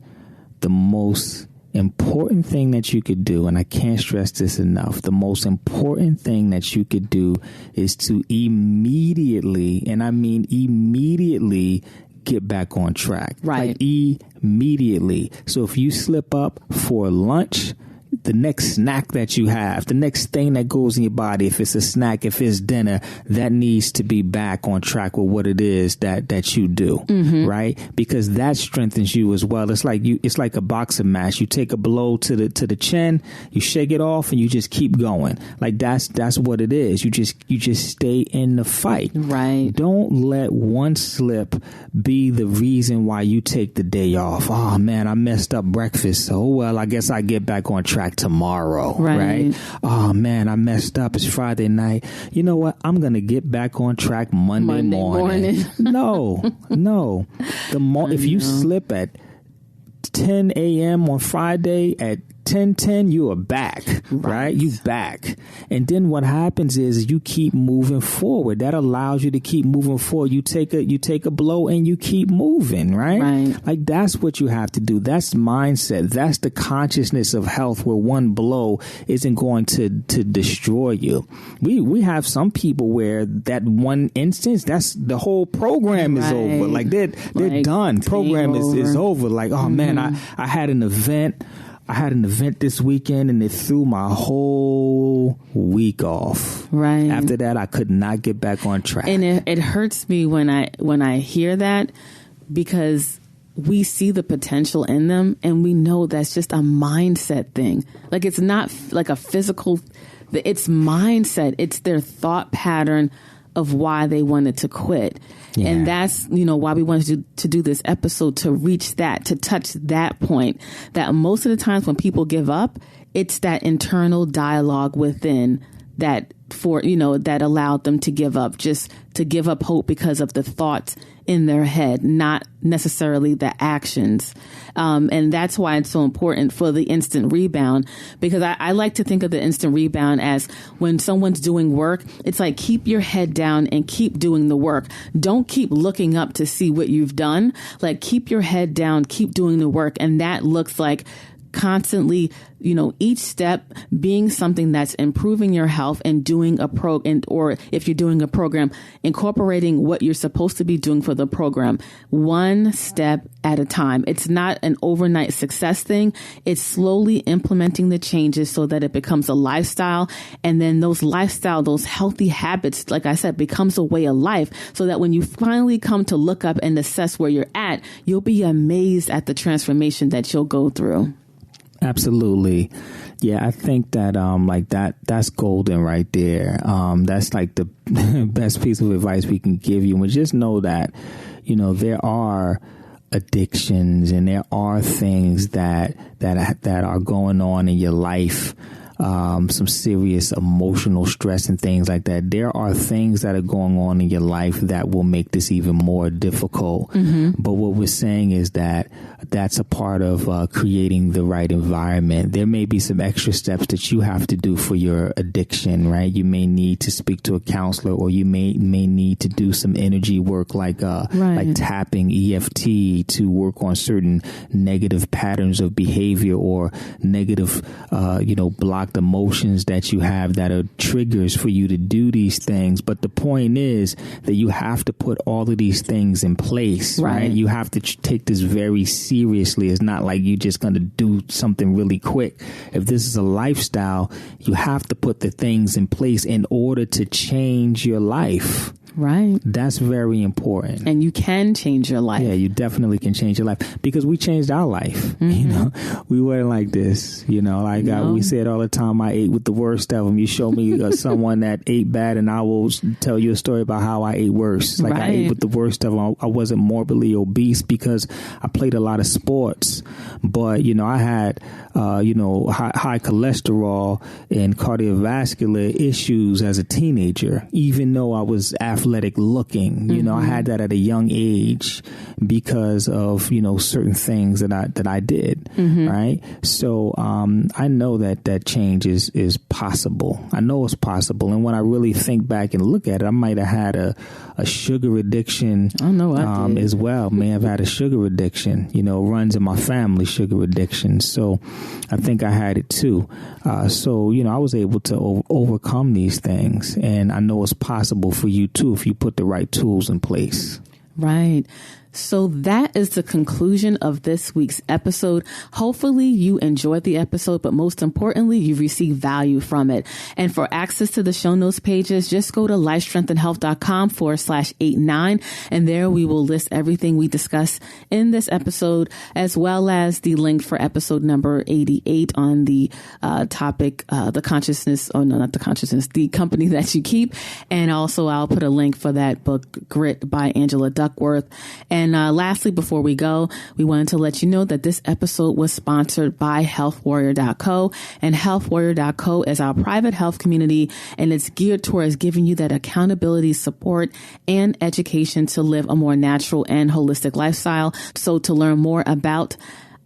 the most important thing that you could do, and I can't stress this enough, the most important thing that you could do is to immediately, and I mean immediately, get back on track. Like immediately. So if you slip up for lunch, the next snack that you have, the next thing that goes in your body, if it's a snack, if it's dinner, that needs to be back on track with what it is that you do, right? Because that strengthens you as well. It's like a boxing match. You take a blow to the chin, you shake it off, and you just keep going. Like that's what it is. You just stay in the fight. Right. Don't let one slip be the reason why you take the day off. Oh man, I messed up breakfast. So well, I guess I get back on track tomorrow, right? Oh man, I messed up. It's Friday night. You know what? I'm gonna get back on track Monday morning. No. If you slip at 10 a.m. on Friday, at 10:10, you are back, right? You back. And then what happens is you keep moving forward. That allows you to keep moving forward. You take a blow and you keep moving, right? Like that's what you have to do. That's mindset. That's the consciousness of health, where one blow isn't going to destroy you. We have some people where that one instance, that's the whole program is over. Like they're done. Program is over. Like, oh man, I had an event. This weekend and it threw my whole week off. Right. After that, I could not get back on track. And it hurts me when I hear that, because we see the potential in them and we know that's just a mindset thing. Like it's not like a physical, it's mindset. It's their thought pattern of why they wanted to quit. Yeah. And that's, why we wanted to do this episode, to reach that, to touch that point, that most of the times when people give up, it's that internal dialogue within that that allowed them to give up, just to give up hope because of the thoughts in their head, not necessarily the actions. And that's why it's so important for the instant rebound, because I like to think of the instant rebound as when someone's doing work, it's like, keep your head down and keep doing the work. Don't keep looking up to see what you've done. Like, keep your head down, keep doing the work. And that looks like constantly, each step being something that's improving your health and doing or if you're doing a program, incorporating what you're supposed to be doing for the program, one step at a time. It's not an overnight success thing. It's slowly implementing the changes so that it becomes a lifestyle. And then those healthy habits, like I said, becomes a way of life, so that when you finally come to look up and assess where you're at, you'll be amazed at the transformation that you'll go through. Absolutely. Yeah, I think that that's golden right there. That's like the best piece of advice we can give you. And just know that, there are addictions and there are things that are going on in your life. Some serious emotional stress and things like that. There are things that are going on in your life that will make this even more difficult. Mm-hmm. But what we're saying is that that's a part of creating the right environment. There may be some extra steps that you have to do for your addiction, right? You may need to speak to a counselor, or you may need to do some energy work like tapping, EFT, to work on certain negative patterns of behavior or negative, blocked emotions that you have that are triggers for you to do these things. But the point is that you have to put all of these things in place, right? You have to take this very seriously. It's not like you're just going to do something really quick. If this is a lifestyle, you have to put the things in place in order to change your life. Right. That's very important. And you can change your life. Yeah, you definitely can change your life, because we changed our life. Mm-hmm. We weren't like this, we said all the time, I ate with the worst of them. You show me someone that ate bad and I will tell you a story about how I ate worse. Like, I ate with the worst of them. I wasn't morbidly obese because I played a lot of sports, but, I had, high cholesterol and cardiovascular issues as a teenager, even though I was athletic looking. Mm-hmm. I had that at a young age because of, certain things that I did. Mm-hmm. Right. So I know that change is possible. I know it's possible. And when I really think back and look at it, I might have had a sugar addiction as well. May have had a sugar addiction, runs in my family, sugar addiction. So I think I had it too. I was able to overcome these things. And I know it's possible for you too if you put the right tools in place. Right. So that is the conclusion of this week's episode. Hopefully you enjoyed the episode, but most importantly, you received value from it. And for access to the show notes pages, just go to lifestrengthandhealth.com/89. And there we will list everything we discussed in this episode, as well as the link for episode number 88 on the topic, the company that you keep. And also I'll put a link for that book, Grit by Angela Duckworth. And lastly, before we go, we wanted to let you know that this episode was sponsored by healthwarrior.co, and healthwarrior.co is our private health community, and it's geared towards giving you that accountability, support, and education to live a more natural and holistic lifestyle. So to learn more about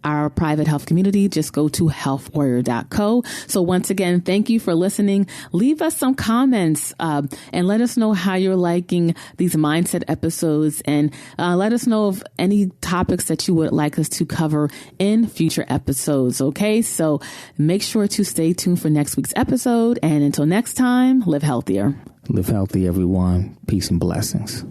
our private health community, just go to healthwarrior.co. So once again, thank you for listening. Leave us some comments and let us know how you're liking these mindset episodes, and let us know of any topics that you would like us to cover in future episodes. Okay, so make sure to stay tuned for next week's episode. And until next time, live healthier. Live healthy, everyone. Peace and blessings.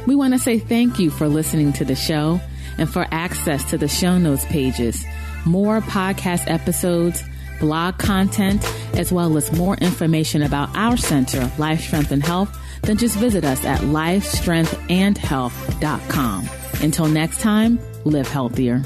We want to say thank you for listening to the show. And for access to the show notes pages, more podcast episodes, blog content, as well as more information about our center, Life, Strength, and Health, then just visit us at lifestrengthandhealth.com. Until next time, live healthier.